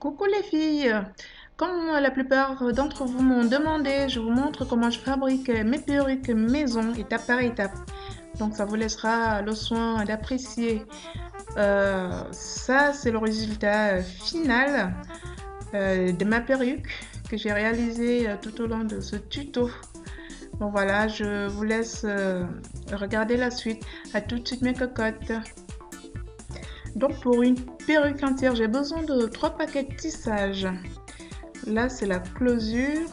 Coucou les filles, comme la plupart d'entre vous m'ont demandé, je vous montre comment je fabrique mes perruques maison, étape par étape. Donc ça vous laissera le soin d'apprécier. Ça, c'est le résultat final de ma perruque que j'ai réalisé tout au long de ce tuto. Bon voilà, je vous laisse regarder la suite. À tout de suite mes cocottes. Donc pour une perruque entière, j'ai besoin de 3 paquets de tissage. Là, c'est la closure.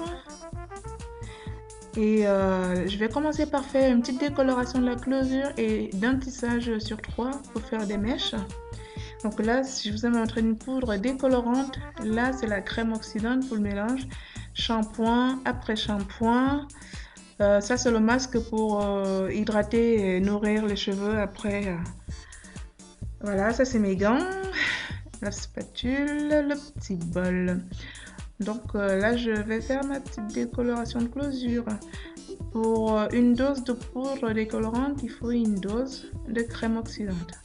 Et je vais commencer par faire une petite décoloration de la closure et d'un tissage sur 3 pour faire des mèches. Donc là, si je vous ai montré une poudre décolorante, là, c'est la crème oxydante pour le mélange. Shampoing après shampoing. Ça, c'est le masque pour hydrater et nourrir les cheveux après. Voilà, ça, c'est mes gants. La spatule, le petit bol. Donc là, je vais faire ma petite décoloration de closure. Pour une dose de poudre décolorante, il faut une dose de crème oxydante.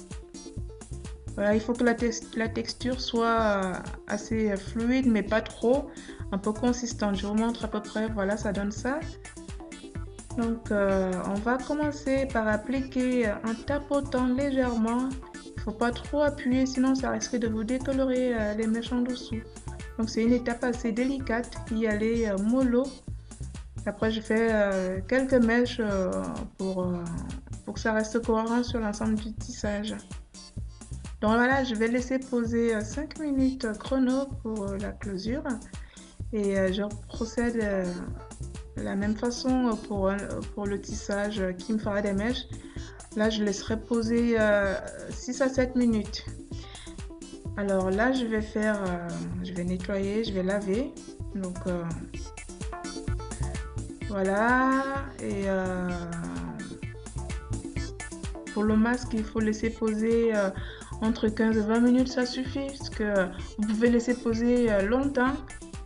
Voilà, il faut que la texture soit assez fluide, mais pas trop, un peu consistante. Je vous montre à peu près, voilà, ça donne ça. Donc on va commencer par appliquer en tapotant légèrement. Il ne faut pas trop appuyer, sinon ça risque de vous décolorer les mèches en dessous. Donc c'est une étape assez délicate, y aller mollo. Après je fais quelques mèches pour que ça reste cohérent sur l'ensemble du tissage. Donc voilà, je vais laisser poser 5 minutes chrono pour la closure. Et je procède de la même façon pour le tissage qui me fera des mèches. Là je laisserai poser 6 à 7 minutes. Alors là, je vais nettoyer, je vais laver. Donc voilà. Et pour le masque, il faut laisser poser entre 15 et 20 minutes, ça suffit. Parce que vous pouvez laisser poser longtemps.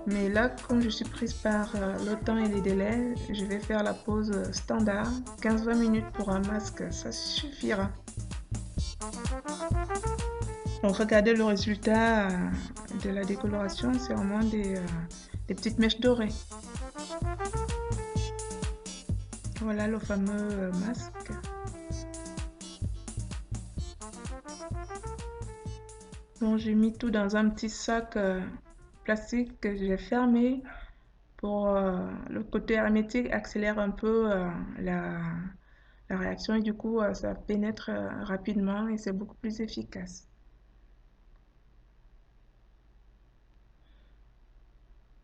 Mais là, comme je suis prise par le temps et les délais, je vais faire la pause standard. 15-20 minutes pour un masque, ça suffira. Donc regardez le résultat de la décoloration, c'est vraiment des petites mèches dorées. Voilà le fameux masque. Bon, j'ai mis tout dans un petit sac plastique que j'ai fermé pour le côté hermétique accélère un peu la réaction et du coup ça pénètre rapidement et c'est beaucoup plus efficace.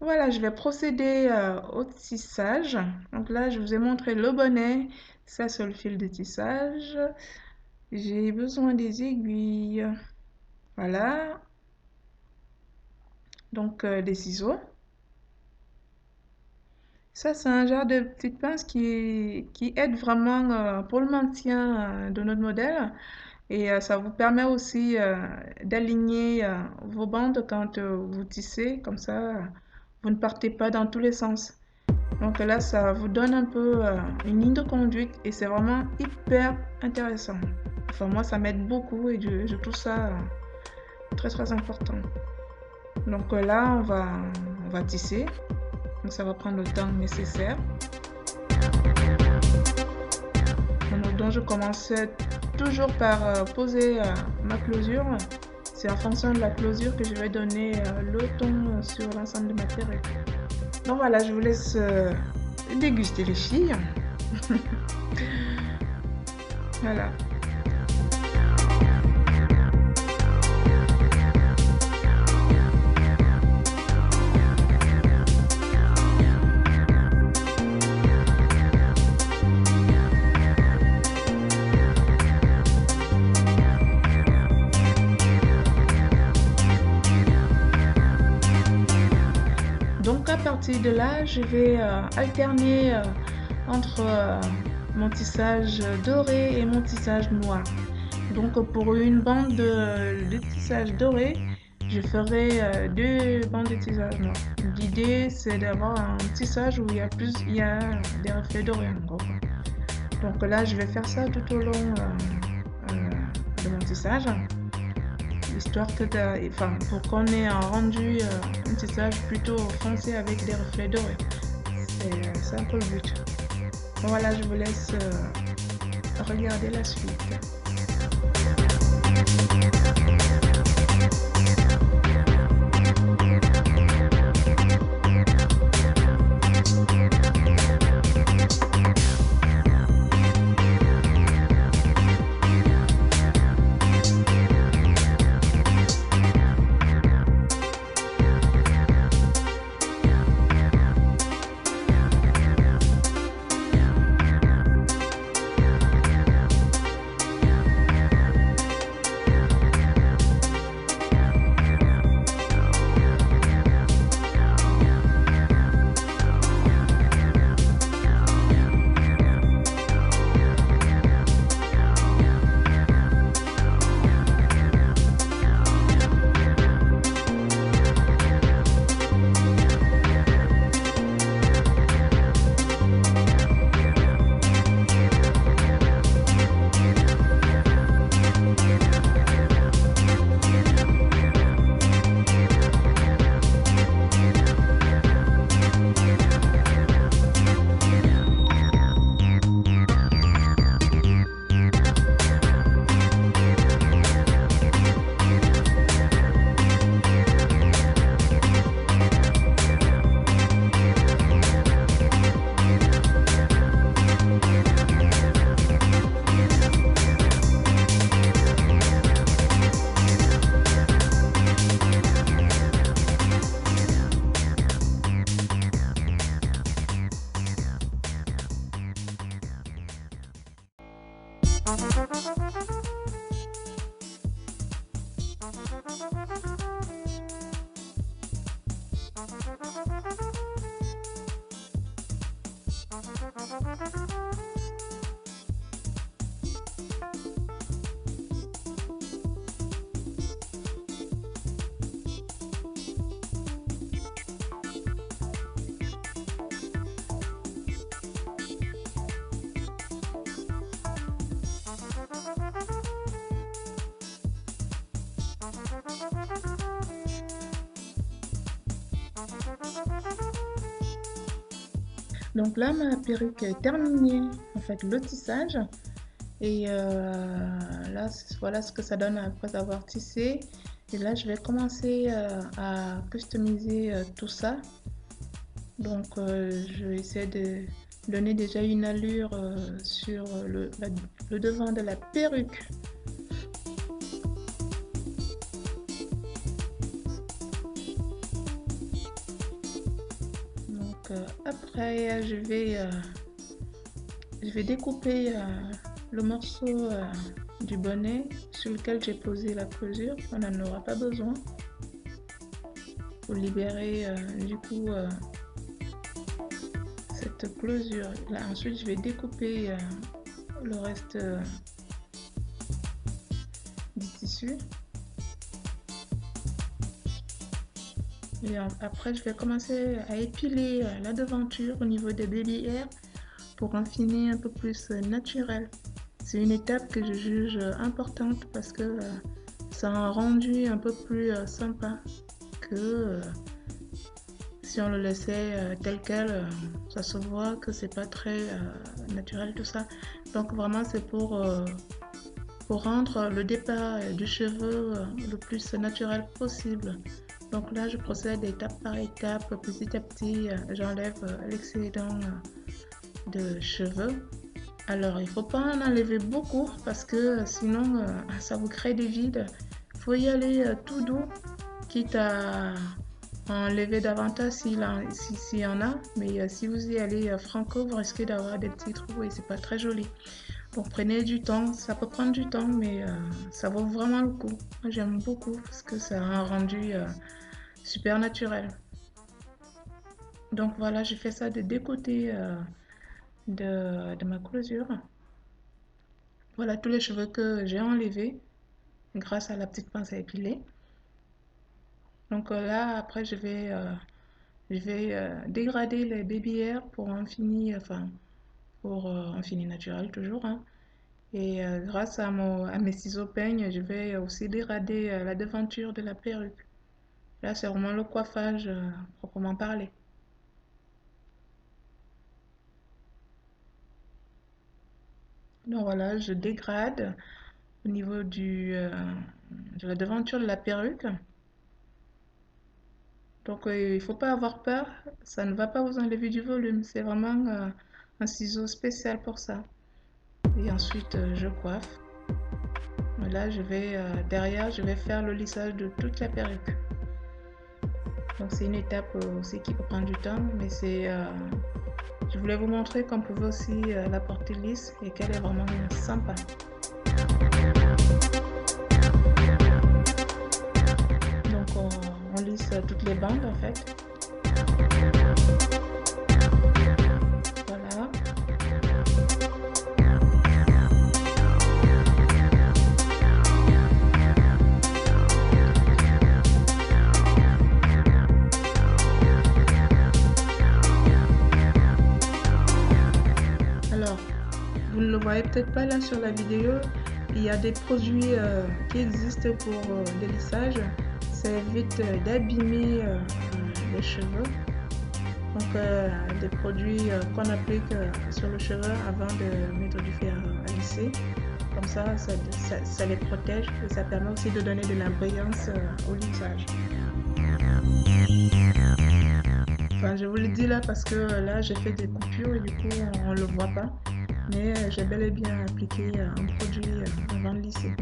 Voilà, je vais procéder au tissage. Donc là, je vous ai montré le bonnet. Ça, c'est le fil de tissage. J'ai besoin des aiguilles. Voilà. Donc, des ciseaux. Ça, c'est un genre de petite pince qui aide vraiment pour le maintien de notre modèle. Et ça vous permet aussi d'aligner vos bandes quand vous tissez. Comme ça, vous ne partez pas dans tous les sens. Donc là, ça vous donne un peu une ligne de conduite et c'est vraiment hyper intéressant. Enfin, moi, ça m'aide beaucoup et je trouve ça très très important. Donc là, on va tisser. Donc ça va prendre le temps nécessaire. Donc je commence toujours par poser ma closure. C'est en fonction de la closure que je vais donner le ton sur l'ensemble de ma perruque. Donc voilà, je vous laisse déguster les filles. Voilà. Donc à partir de là, je vais alterner entre mon tissage doré et mon tissage noir. Donc pour une bande de tissage doré, je ferai 2 bandes de tissage noir. L'idée c'est d'avoir un tissage où il y a des reflets dorés en gros. Donc là je vais faire ça tout au long de mon tissage. histoire pour qu'on ait un rendu, un tissage plutôt foncé avec des reflets dorés. C'est un peu le but. Voilà, je vous laisse regarder la suite. Donc là, ma perruque est terminée, en fait, le tissage. Et là, voilà ce que ça donne après avoir tissé. Et là, je vais commencer à customiser tout ça. Donc, je vais essayer de donner déjà une allure sur le devant de la perruque. Donc, après, je vais découper le morceau du bonnet sur lequel j'ai posé la closure. On n'en aura pas besoin pour libérer du coup cette closure. Là, ensuite, je vais découper le reste du tissu. Et après, je vais commencer à épiler la devanture au niveau des baby hair pour en finir un peu plus naturel. C'est une étape que je juge importante parce que ça a un rendu un peu plus sympa que si on le laissait tel quel. Ça se voit que c'est pas très naturel tout ça. Donc vraiment c'est pour rendre le départ du cheveu le plus naturel possible. Donc là je procède étape par étape, petit à petit j'enlève l'excédent de cheveux. Alors, il ne faut pas en enlever beaucoup parce que sinon, ça vous crée des vides. Il faut y aller tout doux, quitte à enlever davantage s'il y en a. Mais si vous y allez franco, vous risquez d'avoir des petits trous et c'est pas très joli. Donc, prenez du temps. Ça peut prendre du temps, mais ça vaut vraiment le coup. Moi, j'aime beaucoup parce que ça a un rendu super naturel. Donc, voilà, j'ai fait ça de décoter de ma closure. Voilà tous les cheveux que j'ai enlevés grâce à la petite pince à épiler. Donc là, après, je vais dégrader les baby hairs pour un fini, enfin, pour un fini naturel toujours, hein. Et grâce à mes ciseaux peigne, je vais aussi dérader la devanture de la perruque. Là, c'est vraiment le coiffage proprement parlé. Donc voilà, je dégrade au niveau de la devanture de la perruque. Donc il ne faut pas avoir peur, ça ne va pas vous enlever du volume. C'est vraiment un ciseau spécial pour ça. Et ensuite, je coiffe. Là, derrière, je vais faire le lissage de toute la perruque. Donc c'est une étape aussi qui peut prendre du temps, mais je voulais vous montrer qu'on pouvait aussi la porter lisse et qu'elle est vraiment sympa. Donc on lisse toutes les bandes en fait. Voilà. Alors, vous ne le voyez peut-être pas là sur la vidéo, il y a des produits qui existent pour le lissage. Ça évite d'abîmer les cheveux. Donc des produits qu'on applique sur le cheveu avant de mettre du fer à lisser. Comme ça les protège et ça permet aussi de donner de la brillance au lissage. Enfin, je vous le dis là parce que là j'ai fait des coupures et du coup on ne le voit pas. Mais j'ai bel et bien appliqué un produit avant de lisser.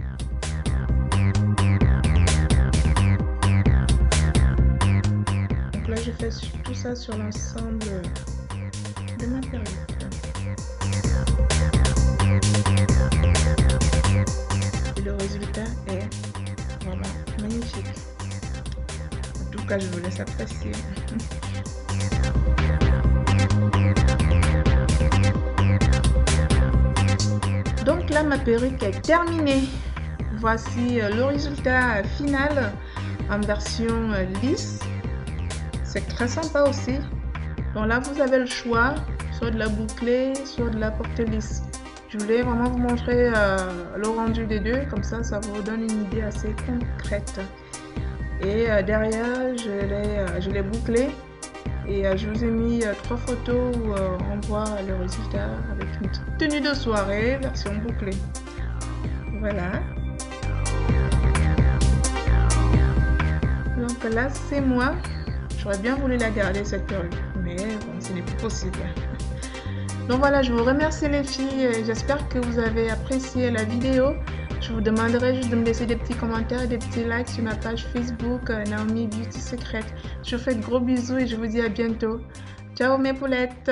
Donc là je fais tout ça sur l'ensemble de ma perruque. Et le résultat est vraiment magnifique. En tout cas, je vous laisse apprécier. Donc là, ma perruque est terminée. Voici le résultat final en version lisse. C'est très sympa aussi. Donc là, vous avez le choix, soit de la boucler, soit de la porter lisse. Je voulais vraiment vous montrer le rendu des deux, comme ça vous donne une idée assez concrète. Et derrière, je l'ai bouclé et je vous ai mis 3 photos où on voit le résultat avec une tenue de soirée version bouclée. Voilà. Donc là, c'est moi. J'aurais bien voulu la garder cette perruque, mais bon, ce n'est plus possible. Donc voilà, je vous remercie les filles, j'espère que vous avez apprécié la vidéo. Je vous demanderai juste de me laisser des petits commentaires et des petits likes sur ma page Facebook Naomi Beauty Secret. Je vous fais de gros bisous et je vous dis à bientôt. Ciao mes poulettes!